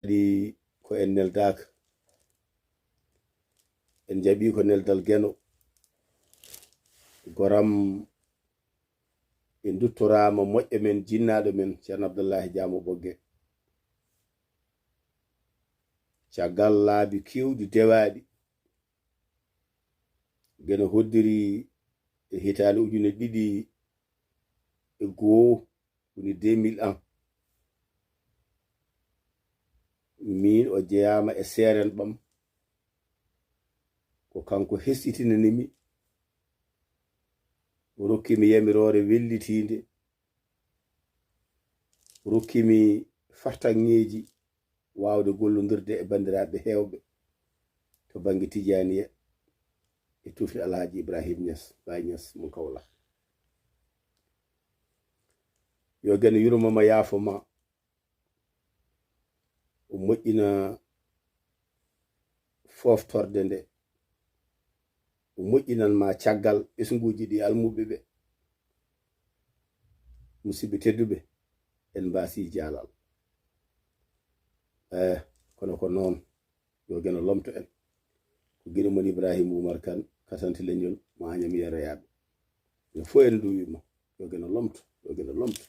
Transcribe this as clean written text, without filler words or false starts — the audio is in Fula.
ɗi ko en neldaka en jaɓi ko neldal Geno goram en duttorama moƴƴe men jinnaɗo men Ceerno Abdallaay Jaamo Ɓogge caggal laabi kewɗi dewaɗi Geno hoddiri e hitande 2001 woni 2001 min o jeyama e seeren ɓam ko kanko hesitinanimi rokkimi yamirore wellitinde rokkimi fartanŋeji wawde gollodirde e bandiraɓe hewɓe to banggue tijaniya e tufti Alhaji Ibrahima Niass Baye Niass mo Kawla yo Geno yurmoma yaafo ma o moƴƴina foftorde nde o moƴƴinan ma caggal ɓesguji ɗi almuɓe ɓe musidɓe tedduɓe en mbasi jaalal kono ko noon yo Geno lomto en ko guiɗo mon Ibrahima Oumar Kane kasante leñol mo Agnam Yero yaɓe no fo en duwima yo Geno lomto yo Geno lomto